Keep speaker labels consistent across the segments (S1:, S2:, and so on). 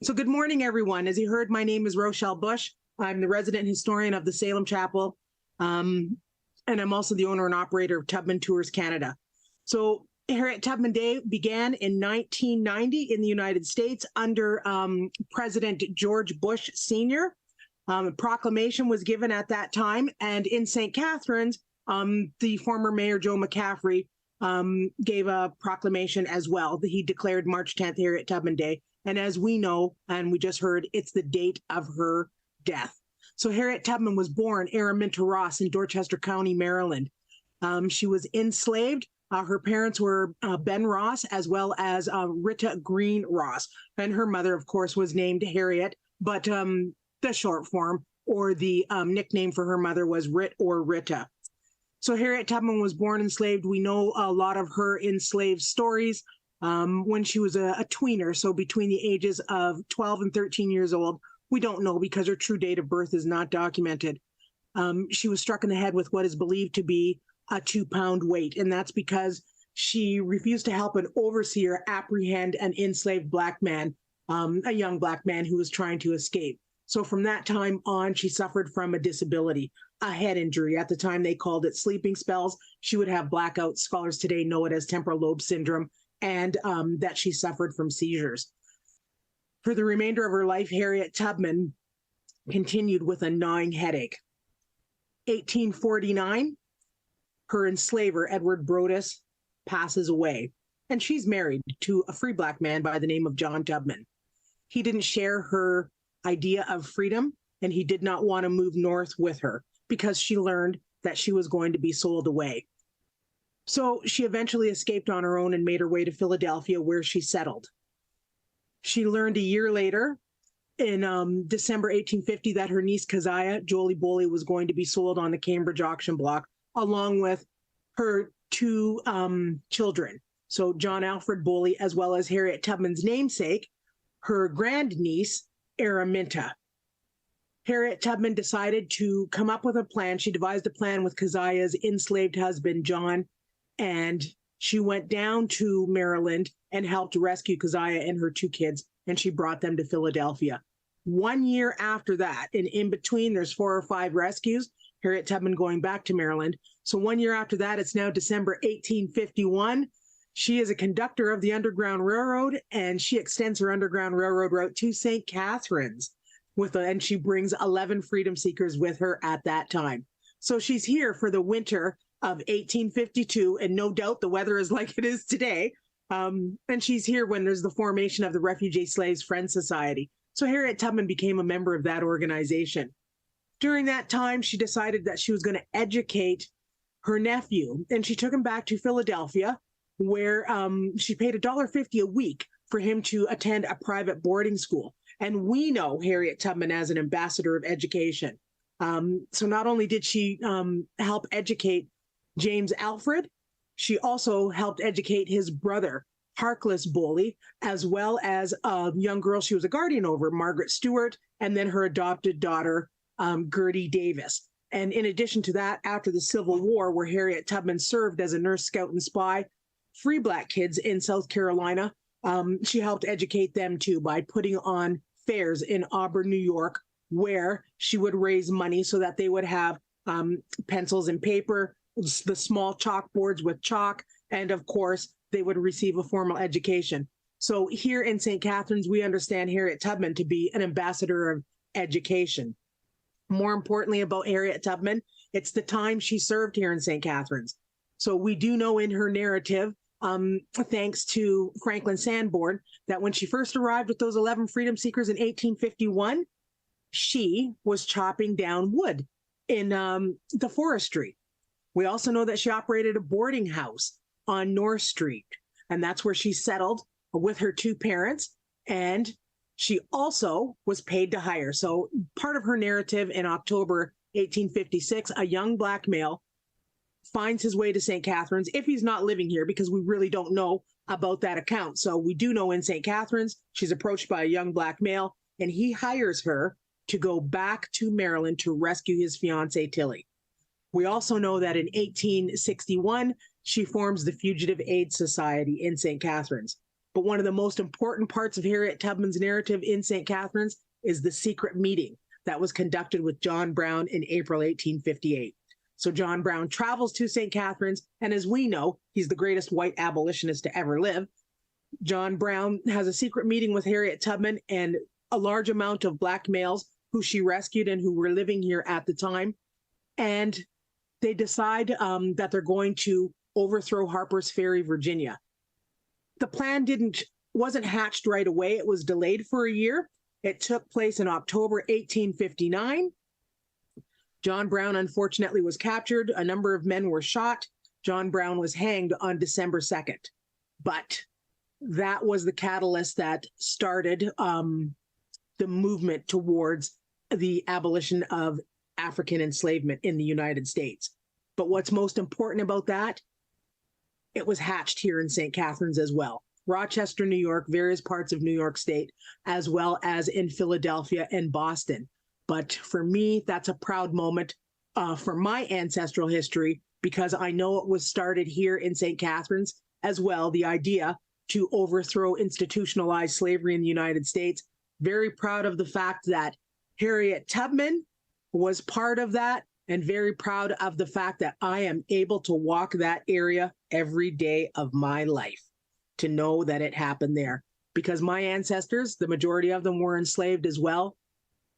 S1: So good morning, everyone. As you heard, my name is Rochelle Bush. I'm the resident historian of the Salem Chapel, and I'm also the owner and operator of Tubman Tours Canada. So Harriet Tubman Day began in 1990 in the United States under President George Bush Sr. A proclamation was given at that time, and in St. Catharines, the former Mayor Joe McCaffrey gave a proclamation as well. He declared March 10th Harriet Tubman Day. And as we know, and we just heard, it's the date of her death. So Harriet Tubman was born Araminta Ross in Dorchester County, Maryland. She was enslaved. Her parents were Ben Ross as well as Rita Green Ross. And her mother, of course, was named Harriet, but the short form or the nickname for her mother was Rit or Rita. So Harriet Tubman was born enslaved. We know a lot of her enslaved stories. When she was a tweener, so between the ages of 12 and 13 years old. We don't know because her true date of birth is not documented. She was struck in the head with what is believed to be a 2-pound weight, and that's because she refused to help an overseer apprehend an enslaved black man, a young black man who was trying to escape. So from that time on, she suffered from a disability, a head injury. At the time, they called it sleeping spells. She would have blackouts. Scholars today know it as temporal lobe syndrome, and that she suffered from seizures. For the remainder of her life, Harriet Tubman continued with a gnawing headache. 1849, her enslaver, Edward Brodus, passes away, and she's married to a free black man by the name of John Tubman. He didn't share her idea of freedom, and he did not want to move north with her because she learned that she was going to be sold away. So she eventually escaped on her own and made her way to Philadelphia, where she settled. She learned a year later, in December 1850, that her niece Keziah, Jolie Boley, was going to be sold on the Cambridge auction block, along with her two children. So John Alfred Boley, as well as Harriet Tubman's namesake, her grandniece, Araminta. Harriet Tubman decided to come up with a plan. She devised a plan with Keziah's enslaved husband, John, and she went down to Maryland and helped rescue Keziah and her two kids, and she brought them to Philadelphia. 1 year after that, and in between, there's 4 or 5 rescues, Harriet Tubman going back to Maryland. So 1 year after that, it's now December 1851. She is a conductor of the Underground Railroad, and she extends her Underground Railroad route to St. Catharines, and she brings 11 freedom seekers with her at that time. So she's here for the winter of 1852, and no doubt the weather is like it is today. And she's here when there's the formation of the Refugee Slaves Friends Society. So Harriet Tubman became a member of that organization. During that time, she decided that she was going to educate her nephew, and she took him back to Philadelphia, where she paid $1.50 a week for him to attend a private boarding school. And we know Harriet Tubman as an ambassador of education. So not only did she help educate James Alfred, she also helped educate his brother, Harkless Boley, as well as a young girl she was a guardian over, Margaret Stewart, and then her adopted daughter, Gertie Davis. And in addition to that, after the Civil War, where Harriet Tubman served as a nurse, scout, and spy, free black kids in South Carolina, she helped educate them too by putting on fairs in Auburn, New York, where she would raise money so that they would have pencils and paper, the small chalkboards with chalk, and of course, they would receive a formal education. So here in St. Catharines, we understand Harriet Tubman to be an ambassador of education. More importantly about Harriet Tubman, it's the time she served here in St. Catharines. So we do know in her narrative, thanks to Franklin Sanborn, that when she first arrived with those 11 freedom seekers in 1851, she was chopping down wood in the forestry. We also know that she operated a boarding house on North Street, and that's where she settled with her two parents, and she also was paid to hire. So part of her narrative in October 1856, a young black male finds his way to St. Catharines, if he's not living here, because we really don't know about that account. So we do know in St. Catharines, she's approached by a young black male, and he hires her to go back to Maryland to rescue his fiancée, Tilly. We also know that in 1861, she forms the Fugitive Aid Society in St. Catharines. But one of the most important parts of Harriet Tubman's narrative in St. Catharines is the secret meeting that was conducted with John Brown in April 1858. So John Brown travels to St. Catharines, and as we know, he's the greatest white abolitionist to ever live. John Brown has a secret meeting with Harriet Tubman and a large amount of black males who she rescued and who were living here at the time. And they decide that they're going to overthrow Harper's Ferry, Virginia. The plan wasn't hatched right away. It was delayed for a year. It took place in October 1859. John Brown, unfortunately, was captured. A number of men were shot. John Brown was hanged on December 2nd. But that was the catalyst that started the movement towards the abolition of African enslavement in the United States. But what's most important about that, it was hatched here in St. Catharines as well. Rochester, New York, various parts of New York State, as well as in Philadelphia and Boston. But for me, that's a proud moment for my ancestral history, because I know it was started here in St. Catharines as well, the idea to overthrow institutionalized slavery in the United States. Very proud of the fact that Harriet Tubman was part of that, and very proud of the fact that I am able to walk that area every day of my life to know that it happened there. Because my ancestors, the majority of them were enslaved as well.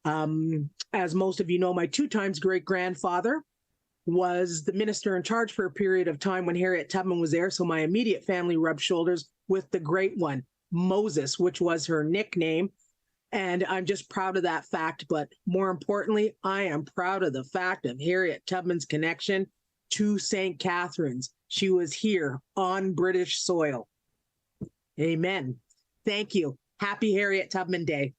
S1: As most of you know, my 2 times great-grandfather was the minister in charge for a period of time when Harriet Tubman was there. So my immediate family rubbed shoulders with the great one, Moses, which was her nickname. And I'm just proud of that fact. But more importantly, I am proud of the fact of Harriet Tubman's connection to St. Catharines. She was here on British soil. Amen. Thank you. Happy Harriet Tubman Day.